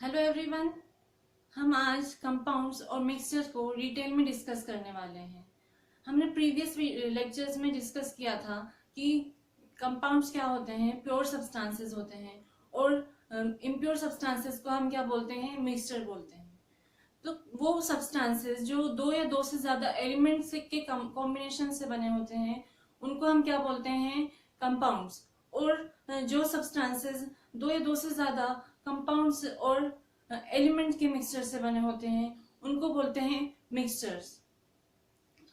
Hello everyone. हम आज compounds और मिक्सचर को डिटेल में डिस्कस करने वाले हैं। हमने प्रीवियस लेक्चर्स में डिस्कस किया था कि कंपाउंड्स क्या होते हैं, प्योर सब्सटेंसेस होते हैं और इम्प्योर सब्सटेंसेस को हम क्या बोलते हैं, मिक्सचर बोलते हैं। तो वो सब्सटेंसेस जो दो या दो से ज्यादा एलिमेंट्स के कॉम्बिनेशन से बने होते हैं उनको हम क्या बोलते हैं, कंपाउंड्स। और जो सब्सटेंसेस दो या दो से ज्यादा कंपाउंड्स और एलिमेंट के मिक्सचर से बने होते हैं उनको बोलते हैं मिक्सचर्स।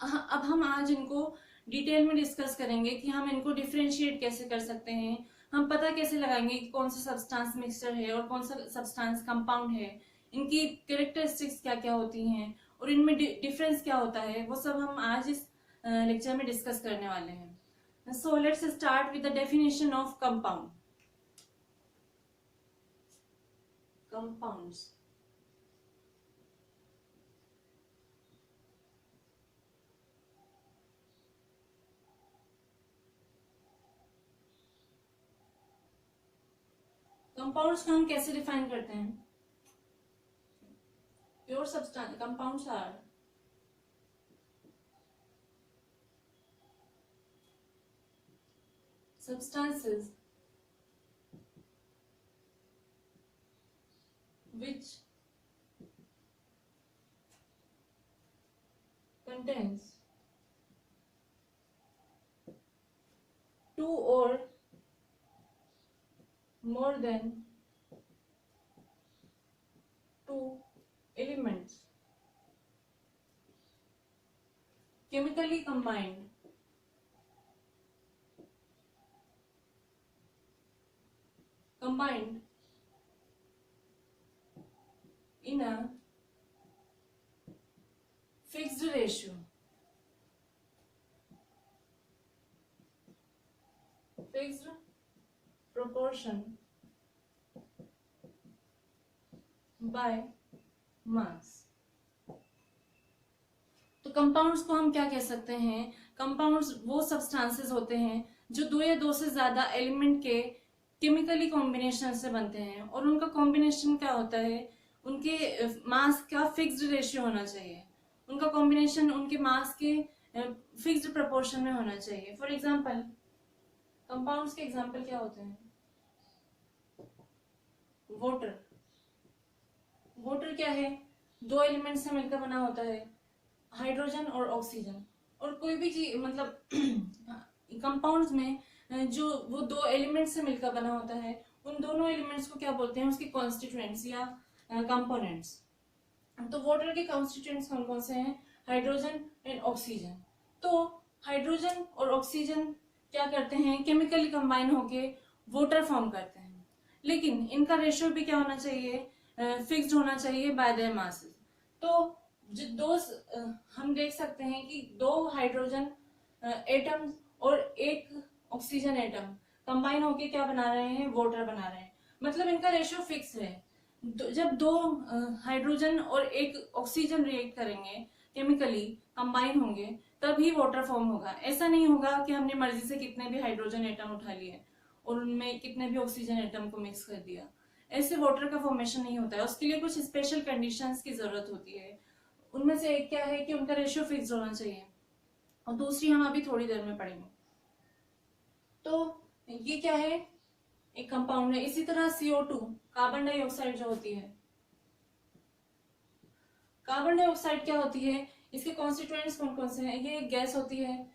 अब हम आज इनको डिटेल में डिस्कस करेंगे कि हम इनको डिफरेंशिएट कैसे कर सकते हैं, हम पता कैसे लगाएंगे कि कौन सा सब्सटेंस मिक्सचर है और कौन सा सब्सटेंस कंपाउंड है, इनकी कैरेक्टरिस्टिक्स क्या क्या होती हैं और इनमें डिफरेंस क्या होता है, वो सब हम आज इस लेक्चर में डिस्कस करने वाले हैं। So let's start with the definition of compound. Compounds, compounds को हम कैसे डिफाइन करते हैं? Pure substance compounds are substances which contains two or more than two elements chemically combined in a fixed ratio, fixed proportion by mass। तो compounds को हम क्या कह सकते हैं? कंपाउंड्स वो सब्सटेंसेस होते हैं जो दो या दो से ज्यादा एलिमेंट के केमिकली कॉम्बिनेशन से बनते हैं और उनका कॉम्बिनेशन क्या होता है, उनके मास का फिक्स्ड रेशियो होना चाहिए, उनका कॉम्बिनेशन उनके मास के फिक्स्ड प्रोपोर्शन में होना चाहिए। फॉर एग्जांपल कंपाउंड्स के एग्जांपल क्या होते हैं? वाटर, वाटर क्या है? दो एलिमेंट से मिलकर बना होता है, हाइड्रोजन और ऑक्सीजन। और कोई भी चीज मतलब कंपाउंड्स में जो वो दो एलिमेंट से मिलकर बना होता है उन दोनों एलिमेंट्स को क्या बोलते हैं? उसके कॉन्स्टिट्यूएंट्स या कंपोनेंट्स। तो वाटर के कॉन्स्टिट्यूएंट्स कौन कौन से हैं? Hydrogen and oxygen. तो हाइड्रोजन और ऑक्सीजन क्या करते हैं? केमिकली कंबाइन होके वाटर फॉर्म करते हैं, लेकिन इनका रेशियो भी क्या होना चाहिए? फिक्स्ड होना चाहिए बाय देयर मासेस। तो जो दो हम देख सकते हैं कि दो हाइड्रोजन एटम और एक ऑक्सीजन एटम कंबाइन होके क्या बना रहे हैं? वाटर बना रहे हैं। मतलब इनका रेशियो फिक्स है। जब दो हाइड्रोजन और एक ऑक्सीजन रिएक्ट करेंगे, केमिकली कंबाइन होंगे, तभी वाटर फॉर्म होगा। ऐसा नहीं होगा कि हमने मर्जी से कितने भी हाइड्रोजन एटम उठा लिए और उनमें कितने भी ऑक्सीजन एटम को मिक्स कर दिया। ऐसे वाटर का फॉर्मेशन नहीं होता है, उसके लिए कुछ स्पेशल कंडीशंस की जरूरत होती है। उनमें से एक क्या है कि उनका रेशियो फिक्स होना चाहिए और दूसरी हम अभी थोड़ी देर में पढ़ेंगे। तो ये क्या है? एक कंपाउंड है। इसी तरह CO2 कार्बन डाइऑक्साइड जो होती है, कार्बन डाइऑक्साइड क्या होती है? इसके कॉन्स्टिट्यूएंट्स कौन कौन से हैं? ये एक गैस होती है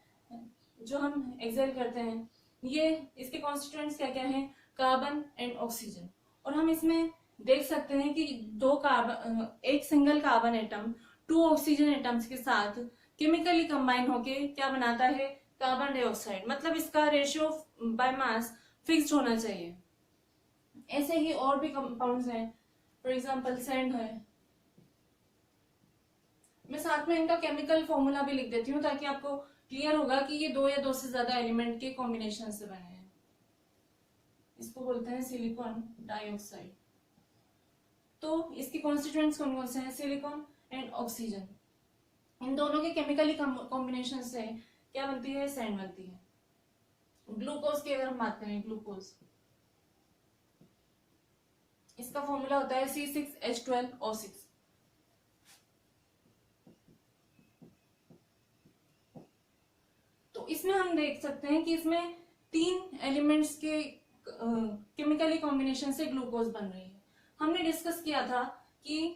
जो हम एक्सहेल करते हैं। ये इसके कॉन्स्टिट्यूएंट्स क्या क्या हैं? Carbon and oxygen. और हम इसमें देख सकते हैं कि दो कार्बन, एक single carbon atom two oxygen atoms के साथ केमिकली कंबाइन होके क्या बनाता है? Carbon dioxide. मतलब इसका रेशियो बाय मास फिक्स्ड होना चाहिए। ऐसे ही और भी कंपाउंड्स हैं, फॉर एग्जांपल सैंड है। मैं साथ में इनका केमिकल फॉर्मूला भी लिख देती हूँ ताकि आपको क्लियर होगा कि ये दो या दो से ज्यादा एलिमेंट के कॉम्बिनेशन से बने हैं। इसको बोलते हैं सिलिकॉन डाइऑक्साइड। तो इसके कॉन्स्टिट्यूएंट्स कौन कौन से हैं? Silicon and oxygen. इन दोनों के केमिकली कॉम्बिनेशन से क्या बनती है? सैंड बनती है। ग्लूकोज की अगर हम बात करें, ग्लूकोज, इसका फॉर्मूला होता है C6H12O6। तो इसमें हम देख सकते हैं कि इसमें 3 एलिमेंट्स के केमिकली कॉम्बिनेशन से ग्लूकोज बन रही है। हमने डिस्कस किया था कि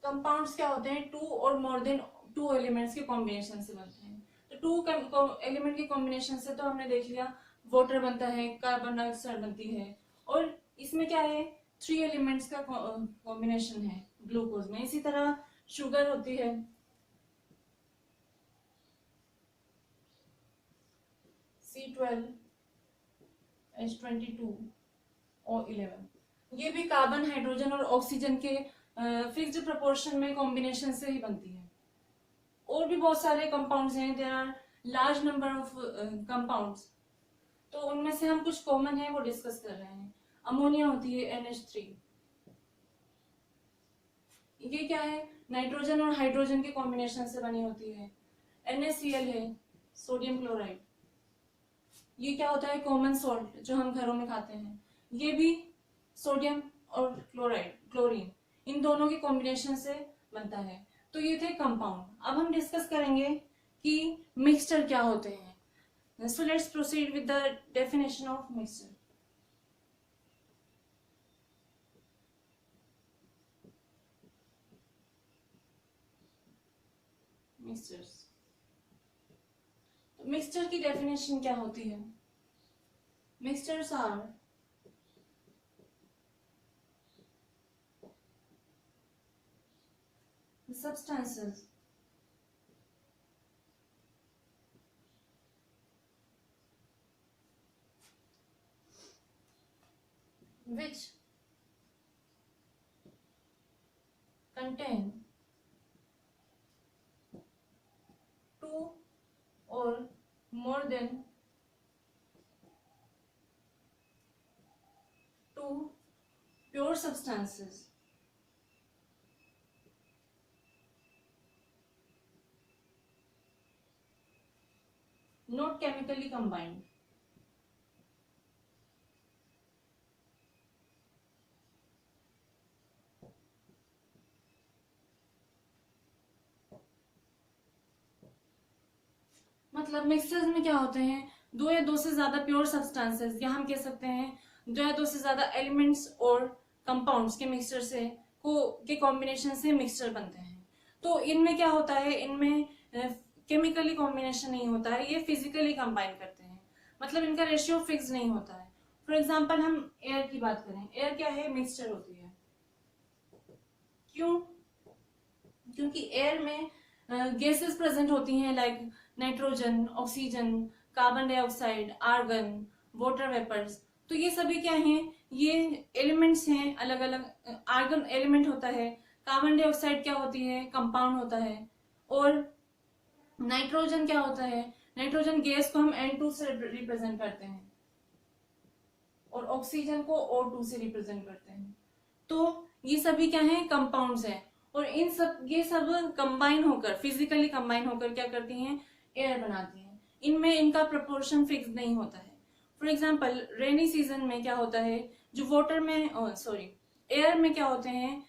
कंपाउंड्स क्या होते हैं, 2 और मोर देन 2 एलिमेंट्स के कॉम्बिनेशन से बनते हैं। तो 2 एलिमेंट के कॉम्बिनेशन से तो हमने देख लिया वाटर बनता है, कार्बन डाइऑक्साइड बनती है, और इसमें क्या है 3 एलिमेंट्स का कॉम्बिनेशन है ग्लूकोज में। इसी तरह शुगर होती है, C12H22O11। ये भी कार्बन, हाइड्रोजन और ऑक्सीजन के फिक्स्ड प्रोपोर्शन में कॉम्बिनेशन से ही बनती है। और भी बहुत सारे कंपाउंड्स हैं, there are large number of compounds. तो उनमें से हम कुछ कॉमन है वो डिस्कस कर रहे हैं। अमोनिया होती है NH3। ये क्या है, नाइट्रोजन और हाइड्रोजन के कॉम्बिनेशन से बनी होती है। NaCl है, सोडियम क्लोराइड। ये क्या होता है, कॉमन सॉल्ट जो हम घरों में खाते हैं। ये भी सोडियम और क्लोरीन, इन दोनों के कॉम्बिनेशन से बनता है। तो ये थे कंपाउंड। अब हम डिस्कस करेंगे कि मिक्सचर क्या होते हैं। So let's proceed with the definition of mixture. Mixture की डेफिनेशन क्या होती है? Mixtures are substances which contain 2 or more than 2 pure substances not chemically combined. मतलब मिक्सचर्स में क्या होते हैं, 2 या 2 से ज्यादा प्योर सब्सटेंसेस, या हम कह सकते हैं 2 या 2 से ज्यादा एलिमेंट्स और कंपाउंड्स के मिक्सचर से के कॉम्बिनेशन से मिक्सचर बनते हैं। तो इनमें क्या होता है, इनमें केमिकली कॉम्बिनेशन नहीं होता है, ये फिजिकली कंबाइन करते हैं। मतलब इनका रेशियो फिक्स नहीं होता है। फॉर एग्जाम्पल हम एयर की बात करें, एयर क्या है, मिक्सचर होती है। क्यों? क्योंकि एयर में गैसेस प्रेजेंट होती हैं, like nitrogen, oxygen, carbon dioxide, argon, water vapours. तो ये सभी क्या हैं, ये एलिमेंट्स हैं अलग अलग। आर्गन एलिमेंट होता है, कार्बन डाइऑक्साइड क्या होती है, कंपाउंड होता है, और नाइट्रोजन क्या होता है, नाइट्रोजन गैस को हम N2 से रिप्रेजेंट करते हैं, और ऑक्सीजन को O2 से रिप्रेजेंट करते हैं। तो ये सभी क्या है, कंपाउंड्स हैं, और ये सब कंबाइन होकर, फिजिकली कंबाइन होकर क्या करती हैं, एयर बनाती हैं। इनमें इनका प्रोपोर्शन फिक्स नहीं होता है। फॉर एग्जाम्पल रेनी सीजन में क्या होता है, जो वाटर में एयर में क्या होते हैं,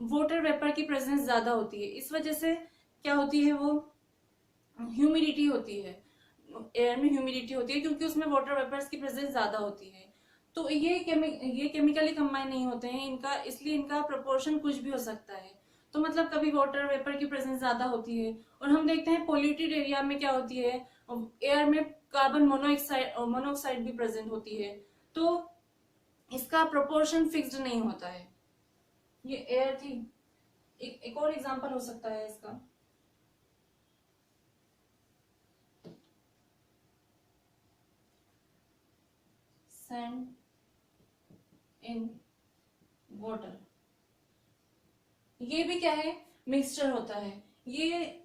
वाटर वेपर की प्रेजेंस ज्यादा होती है। इस वजह से क्या होती है, वो ह्यूमिडिटी होती है, एयर में ह्यूमिडिटी होती है, क्योंकि उसमें वाटर वेपर्स की प्रेजेंस ज्यादा होती है। तो ये केमिकली कंबाइन नहीं होते हैं इनका, इसलिए इनका प्रोपोर्शन कुछ भी हो सकता है। तो मतलब कभी वाटर वेपर की प्रेजेंस ज्यादा होती है, और हम देखते हैं पॉल्यूटेड एरिया में क्या होती है, एयर में कार्बन मोनोऑक्साइड भी प्रेजेंट होती है। तो इसका प्रोपोर्शन फिक्स्ड नहीं होता है। ये एयर थी। एक और एग्जांपल हो सकता है इसका, सैंड इन वाटर। ये भी क्या है, मिक्सचर होता है। ये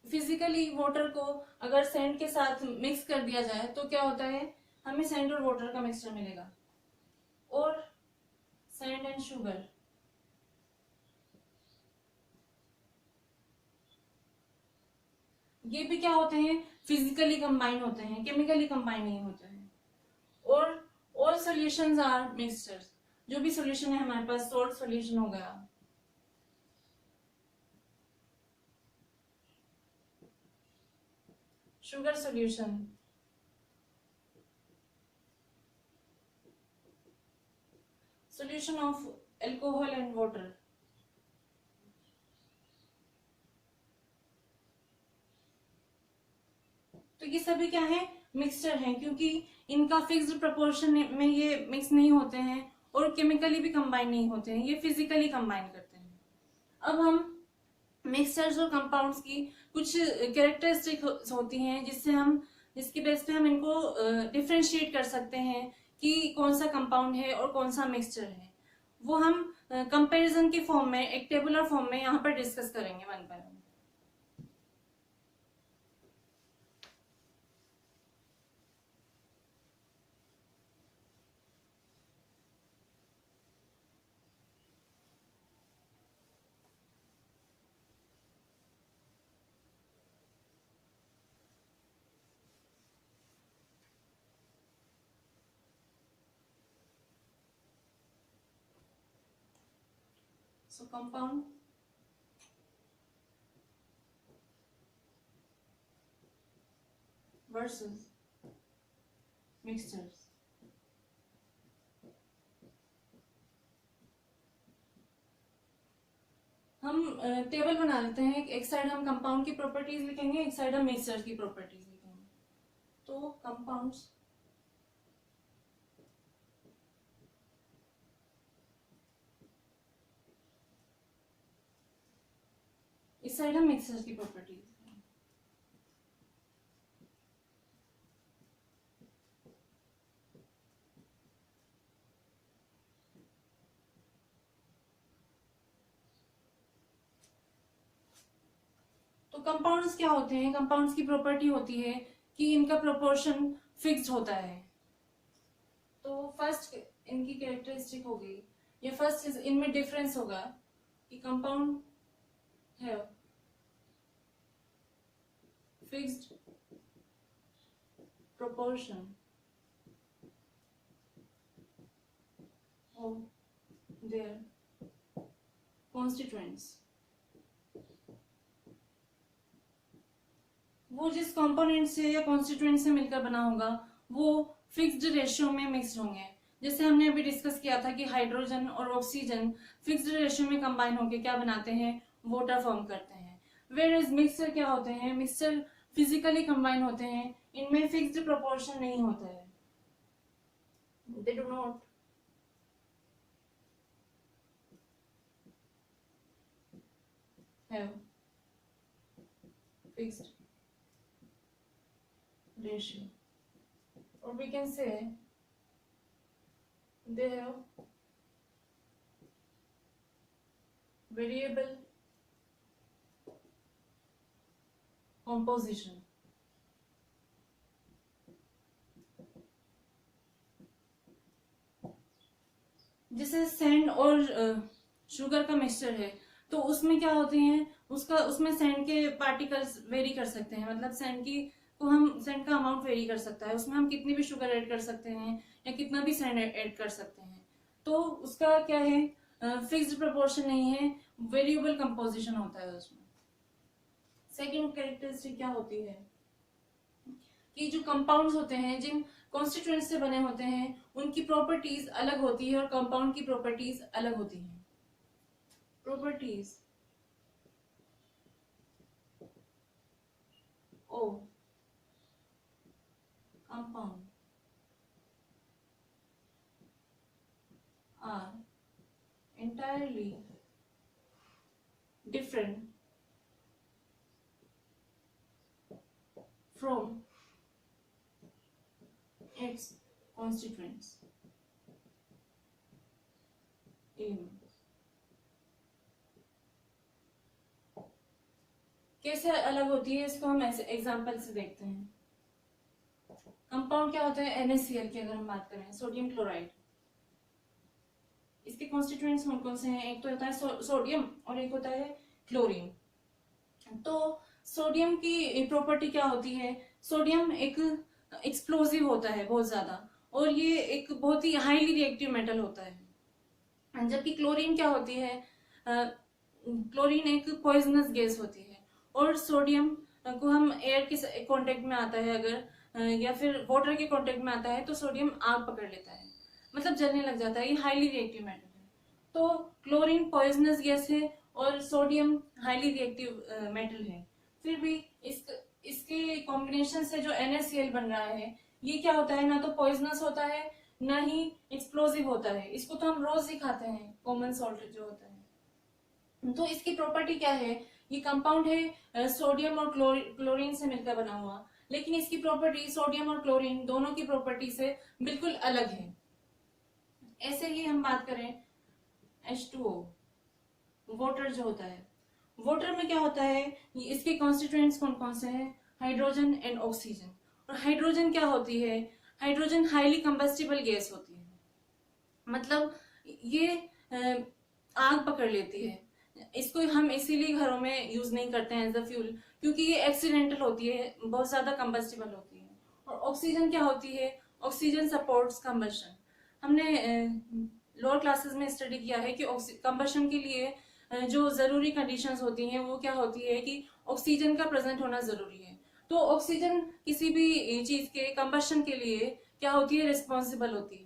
फिजिकली वाटर को अगर सैंड के साथ मिक्स कर दिया जाए तो क्या होता है, हमें सैंड और वाटर का मिक्सचर मिलेगा। और सैंड एंड शुगर, ये भी क्या होते हैं, फिजिकली कंबाइन होते हैं, केमिकली कंबाइन नहीं होते हैं। और ऑल सॉल्यूशंस आर मिक्सचर्स। जो भी सॉल्यूशन है हमारे पास सोल्ट सॉल्यूशन हो गया। Sugar solution, solution of alcohol and water, तो ये सभी क्या है, मिक्सचर है, क्योंकि इनका फिक्स्ड प्रोपोर्शन में ये मिक्स नहीं होते हैं और केमिकली भी कंबाइन नहीं होते हैं, ये फिजिकली कंबाइन करते हैं। अब हम मिक्सचर्स और कंपाउंड्स की कुछ कैरेक्टरिस्टिक होती हैं जिसकी बेस पे हम इनको डिफ्रेंशिएट कर सकते हैं कि कौन सा कंपाउंड है और कौन सा मिक्सचर है। वो हम कंपैरिजन के फॉर्म में, एक टेबुलर फॉर्म में यहाँ पर डिस्कस करेंगे one by one. So compound, versus mixtures। हम टेबल बना लेते हैं, एक साइड हम कंपाउंड की प्रॉपर्टीज लिखेंगे, एक साइड हम मिक्सचर की प्रॉपर्टीज लिखेंगे। तो कंपाउंड्स, इस साइड हम मिक्सचर की प्रॉपर्टीज। तो कंपाउंड्स क्या होते हैं, कंपाउंड्स की प्रॉपर्टी होती है कि इनका प्रोपोर्शन फिक्स्ड होता है। तो फर्स्ट इनकी कैरेक्टरिस्टिक होगी, ये फर्स्ट इनमें डिफरेंस होगा कि कंपाउंड है fixed proportion of their constituents। वो जिस कंपोनेंट से या कॉन्स्टिट्यूएंट से मिलकर बना होगा वो फिक्स्ड रेशियो में मिक्स्ड होंगे। जैसे हमने अभी डिस्कस किया था कि हाइड्रोजन और ऑक्सीजन फिक्स्ड रेशियो में कंबाइन होकर क्या बनाते हैं, वाटर फॉर्म करते हैं। वेयर मिक्सचर क्या होते हैं, मिक्सचर फिजिकली कंबाइन होते हैं, इनमें फिक्स्ड प्रोपोर्शन नहीं होता है, they do not have fixed ratio, or we can say they have variable composition। जैसे सैंड और शुगर का मिक्सचर है तो उसमें क्या होते हैं, उसमें सैंड के पार्टिकल्स वेरी कर सकते हैं, मतलब सैंड का अमाउंट वेरी कर सकता है, उसमें हम कितनी भी शुगर ऐड कर सकते हैं या कितना भी सैंड ऐड कर सकते हैं। तो उसका क्या है, फिक्स्ड प्रोपोर्शन नहीं है, वेरिएबल कंपोजिशन होता है उसमें। सेकंड कैरेक्टरिस्टिक क्या होती है कि जो कंपाउंड्स होते हैं, जिन कॉन्स्टिट्यूएंट्स से बने होते हैं, उनकी प्रॉपर्टीज अलग होती है और कंपाउंड की प्रॉपर्टीज अलग होती हैं। Properties of compound are entirely different from its constituents elements। कैसे अलग होती है इसको हम ऐसे एग्जांपल से देखते हैं। कंपाउंड क्या होता है, NaCl की अगर हम बात करें, सोडियम क्लोराइड, इसके कॉन्स्टिट्यूएंट्स कौन कौन से हैं, एक तो होता है सोडियम और एक होता है क्लोरीन। तो सोडियम की प्रॉपर्टी क्या होती है, सोडियम एक एक्सप्लोजिव होता है बहुत ज्यादा, और ये एक बहुत ही हाईली रिएक्टिव मेटल होता है। जबकि क्लोरीन क्या होती है, क्लोरीन एक पॉइजनस गैस होती है। और सोडियम को हम एयर के कांटेक्ट में आता है अगर, या फिर वाटर के कांटेक्ट में आता है तो सोडियम आग पकड़ लेता है, मतलब जलने लग जाता है। ये हाईली रिएक्टिव मेटल है। तो क्लोरीन पॉइजनस गैस है और सोडियम हाईली रिएक्टिव मेटल है। फिर भी इसके कॉम्बिनेशन से जो NaCl बन रहा है, ये क्या होता है, ना तो पॉइजनस होता है ना ही एक्सप्लोसिव होता है। इसको तो हम रोज ही खाते हैं, कॉमन सॉल्ट जो होता है। तो इसकी प्रॉपर्टी क्या है, ये कंपाउंड है सोडियम और क्लोरीन से मिलकर बना हुआ, लेकिन इसकी प्रॉपर्टी सोडियम और क्लोरीन दोनों की प्रॉपर्टी से बिल्कुल अलग है। ऐसे ही हम बात करें H2O, वाटर जो होता है, वाटर में क्या होता है, इसके कॉन्स्टिट्यूएंट्स कौन कौन से हैं, हाइड्रोजन एंड ऑक्सीजन। और हाइड्रोजन क्या होती है, हाइड्रोजन हाईली कंबस्टिबल गैस होती है, मतलब ये आग पकड़ लेती है। इसको हम इसीलिए घरों में यूज नहीं करते हैं एज अ फ्यूल, क्योंकि ये एक्सीडेंटल होती है, बहुत ज्यादा कंबस्टिबल होती है। और ऑक्सीजन क्या होती है, ऑक्सीजन सपोर्ट्स कंबशन। हमने लोअर क्लासेस में स्टडी किया है कि कंबशन के लिए जो जरूरी कंडीशंस होती हैं वो क्या होती है कि ऑक्सीजन का प्रेजेंट होना जरूरी है। तो ऑक्सीजन किसी भी चीज के कंबशन के लिए क्या होती है, रिस्पॉन्सिबल होती है।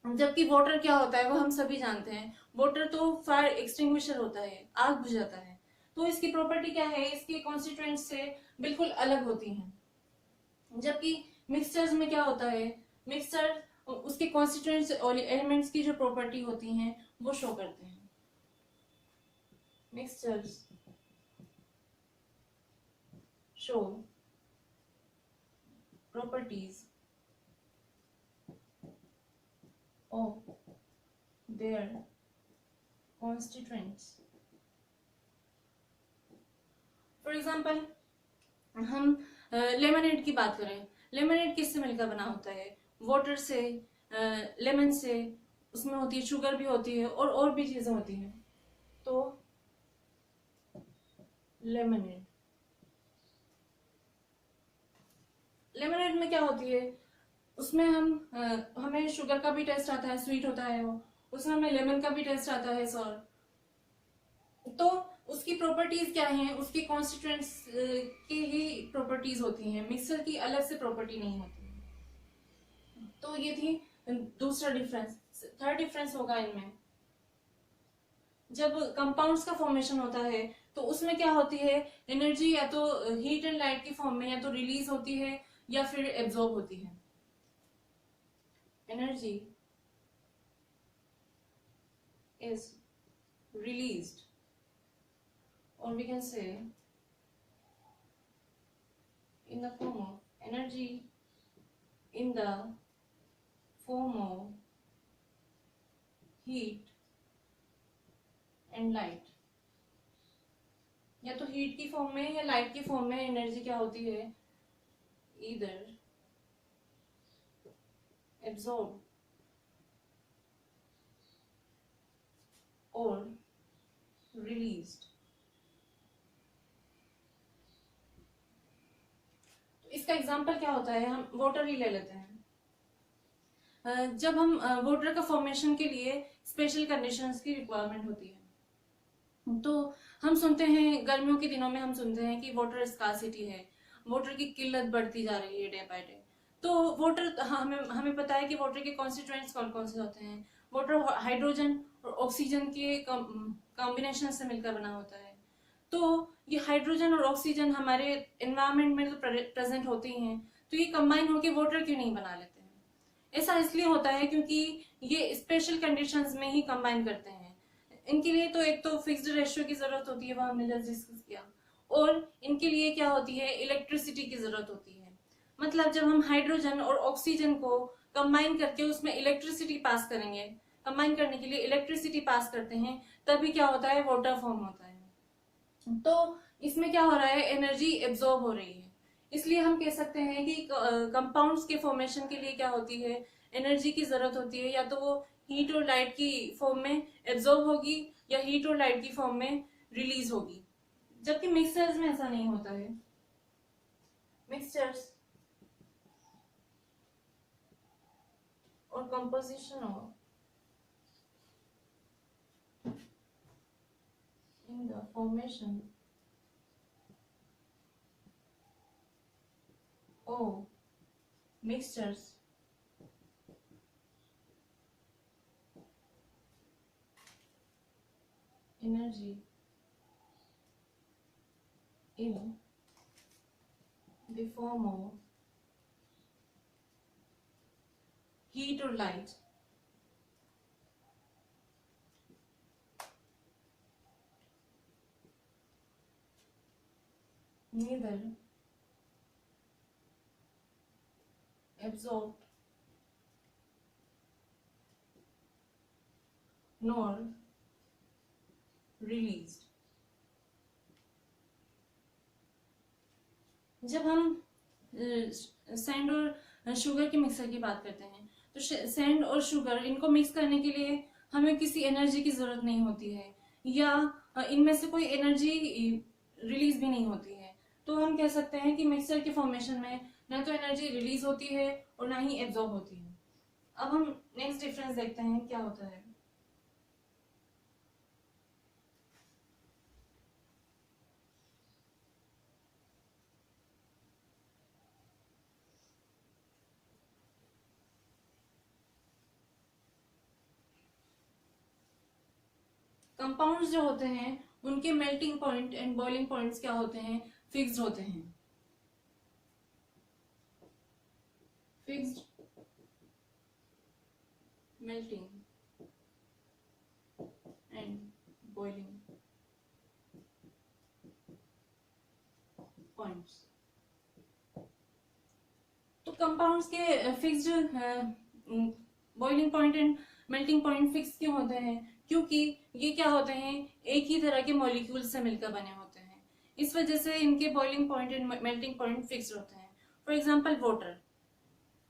जबकि वाटर क्या होता है वो हम सभी जानते हैं, वाटर तो फायर एक्सटिंग्विशर होता है, आग बुझाता है। तो इसकी प्रॉपर्टी क्या है, इसके कॉन्स्टिट्यूएंट्स से बिल्कुल अलग होती हैं। जबकि मिक्सचर्स में क्या होता है, मिक्सचर उसके कॉन्स्टिट्यूएंट्स और एलिमेंट्स की जो प्रॉपर्टी होती हैं वो शो करते हैं। Mixtures show properties of their constituents. For example हम लेमनेड की बात करें, लेमनेड किससे मिलकर बना होता है, वाटर से, लेमन से, उसमें होती है शुगर भी होती है और भी चीजें होती हैं। तो लेमनेड, लेमनेड में क्या होती है, उसमें हमें शुगर का भी टेस्ट आता है, स्वीट होता है वो, उसमें हमें लेमन का भी टेस्ट आता है सॉर। तो उसकी प्रॉपर्टीज क्या हैं, उसकी कॉन्स्टिट्यूएंट्स की ही प्रॉपर्टीज होती हैं, मिक्सर की अलग से प्रॉपर्टी नहीं होती है। तो ये थी दूसरा डिफरेंस। थर्ड डिफरेंस होगा इनमें, जब कंपाउंड्स का फॉर्मेशन होता है तो उसमें क्या होती है, एनर्जी या तो हीट एंड लाइट की फॉर्म में या तो रिलीज होती है या फिर एब्जॉर्ब होती है। Energy is released, or we can say in the form of energy in the form of heat and light। या तो हीट की फॉर्म में या लाइट की फॉर्म में एनर्जी क्या होती है, either absorbed or released। तो इसका एग्जांपल क्या होता है, हम वाटर ही ले लेते हैं। जब हम वाटर का फॉर्मेशन के लिए स्पेशल कंडीशंस की रिक्वायरमेंट होती है, तो हम सुनते हैं गर्मियों के दिनों में हम सुनते हैं कि वाटर स्कार्सिटी है, वाटर की किल्लत बढ़ती जा रही है डे बाय डे। तो वाटर, हमें हमें पता है कि वाटर के कॉन्स्टिट्यूएंट्स कौन कौन से होते हैं, वाटर हाइड्रोजन और ऑक्सीजन के कॉम्बिनेशन से मिलकर बना होता है। तो ये हाइड्रोजन और ऑक्सीजन हमारे एनवायरमेंट में तो प्रेजेंट होते ही हैं, तो ये कंबाइन होकर वाटर क्यों नहीं बना लेते हैं। ऐसा इसलिए होता है क्योंकि ये स्पेशल कंडीशंस में ही कंबाइन करते हैं। इनके लिए तो एक तो फिक्स्ड रेशियो की जरूरत होती है, वो हमने जस्ट डिस्कस किया, और इनके लिए क्या होती है, इलेक्ट्रिसिटी की जरूरत होती है। मतलब जब हम हाइड्रोजन और ऑक्सीजन को कंबाइन करके उसमें इलेक्ट्रिसिटी पास करेंगे, कंबाइन करने के लिए इलेक्ट्रिसिटी पास करते हैं, तभी क्या होता है, वाटर फॉर्म होता है। तो इसमें क्या हो रहा है, एनर्जी एब्जॉर्ब हो रही है। इसलिए हम कह सकते हैं कि कंपाउंड्स के फॉर्मेशन के लिए क्या होती है, एनर्जी की जरूरत होती है, या तो वो हीट और लाइट की फॉर्म में एब्जॉर्ब होगी या हीट और लाइट की फॉर्म में रिलीज होगी। जबकि मिक्सचर्स में ऐसा नहीं होता है। मिक्सचर्स और composition of formation of mixtures energy in the form of heat or light neither absorbed nor released। जब हम सैंड और शुगर के मिक्सर की बात करते हैं तो सैंड और शुगर इनको मिक्स करने के लिए हमें किसी एनर्जी की जरूरत नहीं होती है, या इनमें से कोई एनर्जी रिलीज भी नहीं होती है। तो हम कह सकते हैं कि मिक्सचर के फॉर्मेशन में ना तो एनर्जी रिलीज होती है और ना ही एब्जॉर्ब होती है। अब हम नेक्स्ट डिफरेंस देखते हैं क्या होता है। कंपाउंड्स जो होते हैं उनके melting point and boiling points क्या होते हैं, फिक्स्ड होते हैं। Fixed melting and boiling points. तो कंपाउंड्स के fixed boiling point and melting point fix क्यों होते हैं, क्योंकि ये क्या होते हैं, एक ही तरह के मॉलिक्यूल से मिलकर बने होते हैं। इस वजह से इनके boiling point and melting point fixed होते हैं। फॉर एग्जांपल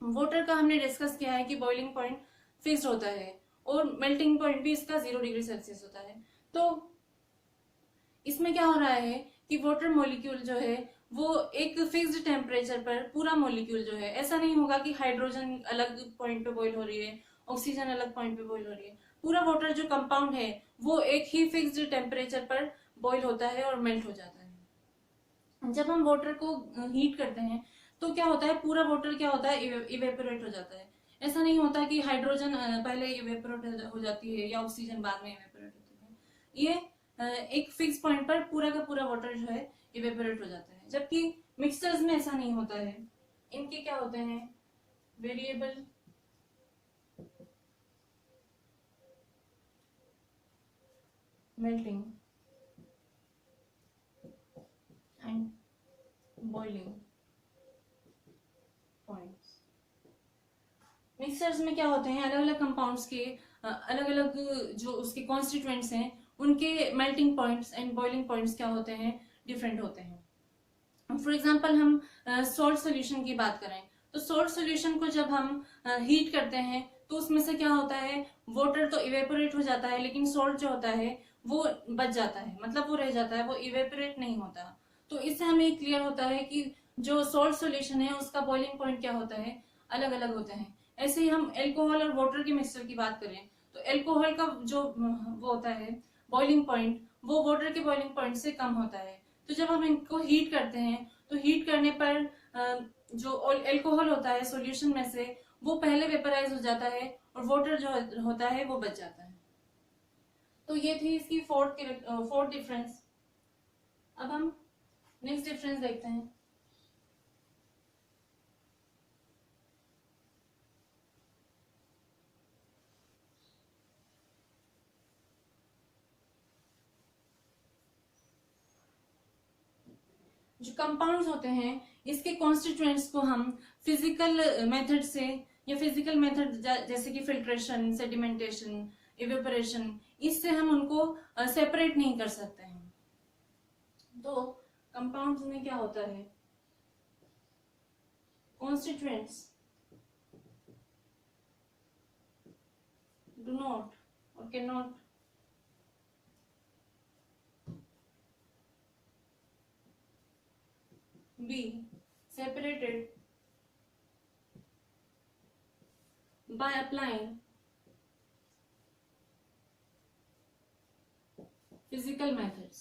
वाटर का हमने डिस्कस किया है कि बॉइलिंग पॉइंट फिक्स्ड होता है और मेल्टिंग पॉइंट भी इसका 0 डिग्री सेल्सियस होता है। तो इसमें क्या हो रहा है कि वाटर मॉलिक्यूल जो है वो एक फिक्स्ड टेम्परेचर पर, पूरा मॉलिक्यूल जो है, ऐसा नहीं होगा कि हाइड्रोजन अलग पॉइंट पे बॉइल हो रही है, ऑक्सीजन अलग पॉइंट पे बॉइल हो रही है। पूरा वाटर जो कंपाउंड है वो एक ही फिक्स्ड टेम्परेचर पर बॉइल होता है और मेल्ट हो जाता है। जब हम वाटर को हीट करते हैं तो क्या होता है, पूरा वाटर क्या होता है, इवेपोरेट हो जाता है। ऐसा नहीं होता कि हाइड्रोजन पहले इवेपोरेट हो जाती है या ऑक्सीजन बाद में इवेपोरेट होती है। ये एक फिक्स पॉइंट पर पूरा का पूरा वाटर जो है इवेपोरेट हो जाता है, जबकि मिक्सचर्स में ऐसा नहीं होता है। इनके क्या होते हैं, variable melting and boiling points. Mixtures में क्या होते हैं, अलग अलग कंपाउंड्स के अलग अलग जो उसके कॉन्स्टिट्यूएंट्स हैं उनके melting points and boiling points क्या होते हैं, डिफरेंट होते हैं। फॉर एग्जांपल हम सॉल्ट सॉल्यूशन की बात करें तो सॉल्ट सॉल्यूशन को जब हम हीट करते हैं तो उसमें से क्या होता है, वाटर तो इवेपोरेट हो जाता है लेकिन सॉल्ट जो होता है वो बच जाता है, मतलब वो रह जाता है, वो इवेपोरेट नहीं होता। तो इससे हमें क्लियर होता है कि जो सॉल्ट सॉल्यूशन है उसका बॉइलिंग पॉइंट क्या होता है, अलग अलग होते हैं। ऐसे ही हम एल्कोहल और वाटर के मिक्सचर की बात करें तो एल्कोहल का जो वो होता है बॉइलिंग पॉइंट, वो वाटर के बॉइलिंग पॉइंट से कम होता है। तो जब हम इनको हीट करते हैं तो हीट करने पर जो एल्कोहल होता है सॉल्यूशन में से वो पहले वेपराइज हो जाता है और वाटर जो होता है वो बच जाता है। तो ये थी इसकी फोर्थ डिफरेंस। अब हम नेक्स्ट डिफरेंस देखते हैं। जो कंपाउंड्स होते हैं इसके कॉन्स्टिट्यूएंट्स को हम फिजिकल मेथड से या फिजिकल मेथड जैसे कि फिल्ट्रेशन, सेडिमेंटेशन, इवेपोरेशन, इससे हम उनको सेपरेट नहीं कर सकते हैं। तो कंपाउंड्स में क्या होता है, कॉन्स्टिट्यूएंट्स डू नॉट और can not be separated by applying physical methods।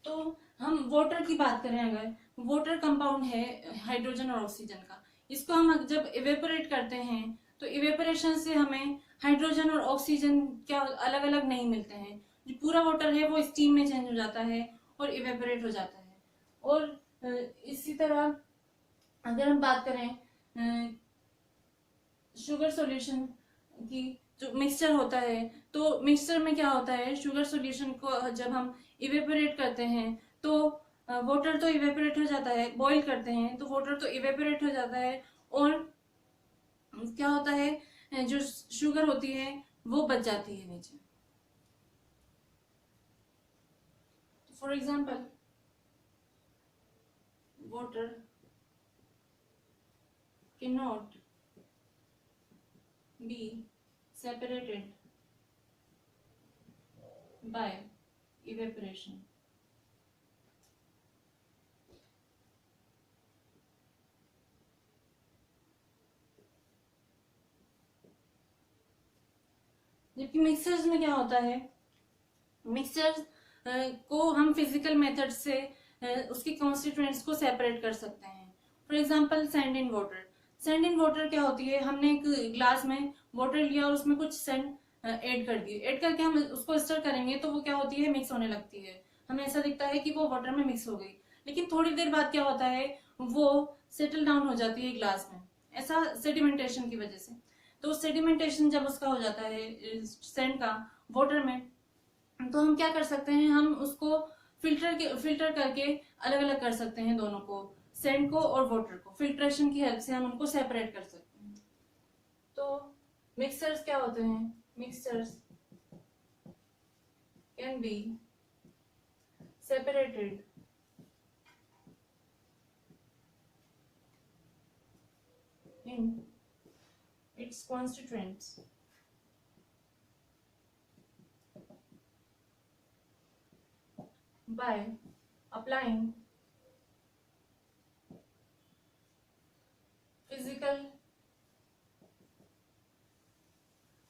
तो हम वाटर की बात करें, अगर वाटर कंपाउंड है हाइड्रोजन और ऑक्सीजन का, इसको हम जब इवेपोरेट करते हैं तो इवेपोरेशन से हमें हाइड्रोजन और ऑक्सीजन क्या अलग अलग नहीं मिलते हैं। जो पूरा वाटर है वो स्टीम में चेंज हो जाता है और इवेपोरेट हो जाता है। और इसी तरह अगर हम बात करें शुगर सॉल्यूशन की, जो मिक्सचर होता है, तो मिक्सचर में क्या होता है, शुगर सॉल्यूशन को जब हम इवेपोरेट करते हैं तो वाटर तो इवेपोरेट हो जाता है, बॉईल करते हैं तो वाटर तो इवेपोरेट हो जाता है, और क्या होता है, जो शुगर होती है वो बच जाती है नीचे। For example, water can not be separated by evaporation. जबकि मिक्सर्स में क्या होता है, मिक्सचर्स को हम फिजिकल मेथड से उसके कॉन्स्टिट्यूएंट्स को सेपरेट कर सकते हैं। For example, sand in water. Sand in water क्या होती है, हमने एक ग्लास में वाटर लिया और उसमें कुछ सैंड ऐड कर दिए, ऐड करके हम उसको स्टर करेंगे तो वो क्या होती है, मिक्स होने लगती है। हमें ऐसा दिखता है कि वो वाटर में मिक्स हो गई, लेकिन थोड़ी देर बाद क्या होता है, वो सेटल डाउन हो जाती है ग्लास में, ऐसा सेडिमेंटेशन की वजह से। तो सेडिमेंटेशन जब उसका हो जाता है सैंड का वाटर में, तो हम क्या कर सकते हैं, हम उसको फिल्टर करके अलग अलग कर सकते हैं दोनों को, सैंड को और वाटर को। फिल्ट्रेशन की हेल्प से हम उनको सेपरेट कर सकते हैं। तो मिक्सचर्स क्या होते हैं, mixtures can be separated in its constituents by applying physical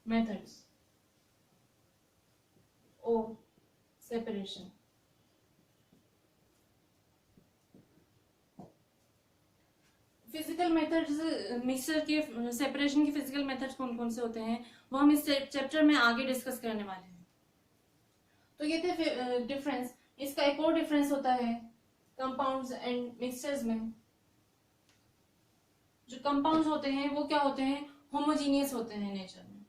methods of separation. Physical methods, mixture के सेपरेशन के फिजिकल मेथड्स कौन कौन से होते हैं वो हम इस चैप्टर में आगे डिस्कस करने वाले हैं। तो ये थे डिफरेंस। इसका एक और डिफरेंस होता है कंपाउंड्स एंड मिक्सचर्स में। जो कंपाउंड्स होते हैं वो क्या होते हैं, होमोजीनियस होते हैं नेचर में।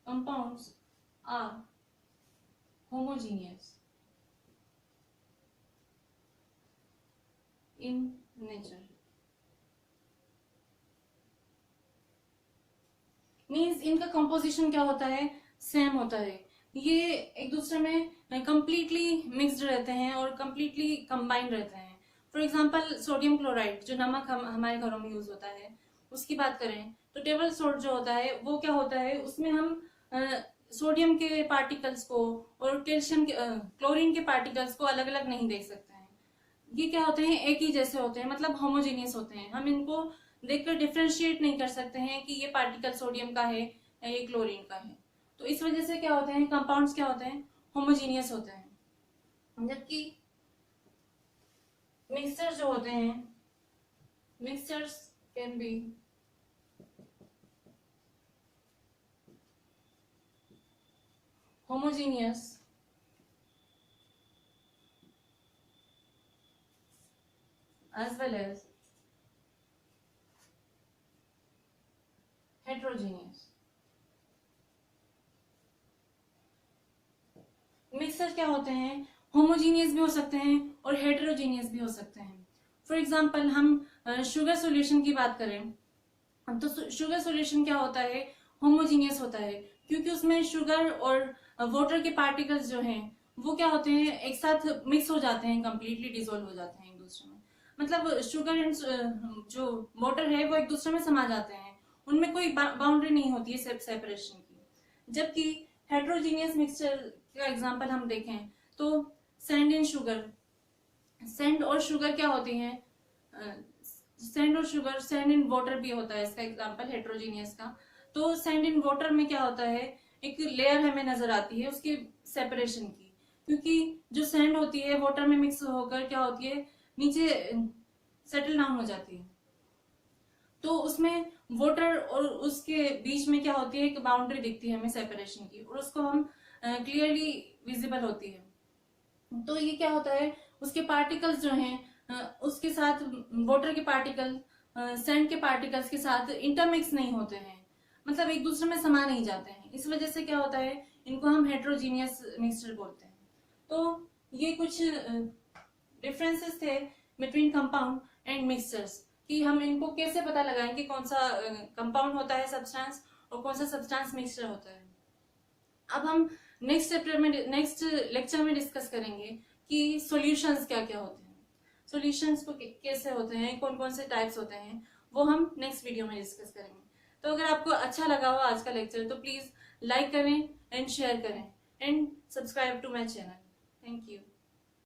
Compounds are homogeneous in nature, means इनका कंपोजिशन क्या होता है, सेम होता है। ये एक दूसरे में कंप्लीटली मिक्स्ड रहते हैं और कंप्लीटली कंबाइंड रहते हैं। फॉर एग्जांपल, सोडियम क्लोराइड जो नमक हमारे घरों में यूज होता है उसकी बात करें तो टेबल सॉल्ट जो होता है वो क्या होता है, उसमें हम सोडियम के पार्टिकल्स को और कैल्शियम के क्लोरीन के पार्टिकल्स को अलग अलग नहीं देख सकते हैं। ये क्या होते हैं, एक ही जैसे होते हैं, मतलब होमोजीनियस होते हैं। हम इनको देखकर डिफ्रेंशिएट नहीं कर सकते हैं कि ये पार्टिकल सोडियम का है या ये क्लोरीन का है। तो इस वजह से क्या होते हैं, कंपाउंड्स क्या होते हैं, होमोजीनियस होते हैं। जबकि मिक्सचर जो होते हैं, mixtures can be homogeneous as well as heterogeneous। Mixer क्या होते हैं, होमोजीनियस भी हो सकते हैं और हेटेरोजीनियस भी हो सकते हैं। फॉर एग्जांपल, हम शुगर सॉल्यूशन की बात करें तो शुगर सॉल्यूशन क्या होता है, होमोजीनियस होता है, क्योंकि उसमें शुगर और वाटर के पार्टिकल्स जो हैं वो क्या होते हैं, एक साथ मिक्स हो जाते हैं, कंप्लीटली डिसॉल्व हो जाते हैं एक दूसरे में। मतलब शुगर एंड जो वाटर है वो एक दूसरे में समा जाते हैं, उनमें कोई बाउंड्री नहीं होती है सेपरेशन की। जबकि हेटेरोजीनियस मिक्सचर का एग्जांपल हम देखें तो सैंड इन शुगर, सैंड और शुगर क्या होती हैं, सैंड और शुगर, सैंड इन वाटर भी होता है इसका एग्जांपल हेटेरोजीनियस का। तो सैंड इन वाटर में क्या होता है, एक लेयर हमें नजर आती है उसकी सेपरेशन की, क्योंकि जो सैंड होती है वाटर में मिक्स होकर क्या होती है, नीचे सेटल डाउन हो जाती है। तो उसमें वाटर और उसके बीच में क्या होती है, एक बाउंड्री दिखती है हमें सेपरेशन की, और उसको हम क्लियरली विजिबल होती है। तो ये क्या होता है, उसके पार्टिकल्स जो हैं उसके साथ वाटर के पार्टिकल सैंड के पार्टिकल्स के साथ इंटरमिक्स नहीं होते हैं, मतलब एक दूसरे में समा नहीं जाते हैं। इस वजह से क्या होता है, इनको हम हेट्रोजीनियस मिक्सचर बोलते हैं। तो ये कुछ डिफरेंसेस थे बिटवीन कंपाउंड एंड मिक्सचर्स, कि हम इनको कैसे पता लगाएं कि कौन सा कंपाउंड होता है सब्सटेंस और कौन सा सब्सटेंस मिक्सचर होता है। अब हम नेक्स्ट लेक्चर में डिस्कस करेंगे कि सॉल्यूशंस क्या क्या होते हैं, सॉल्यूशंस को कैसे होते हैं, कौन कौन से टाइप्स होते हैं, वो हम नेक्स्ट वीडियो में डिस्कस करेंगे। तो अगर आपको अच्छा लगा हो आज का लेक्चर तो प्लीज लाइक करें एंड शेयर करें and subscribe to my channel. Thank you.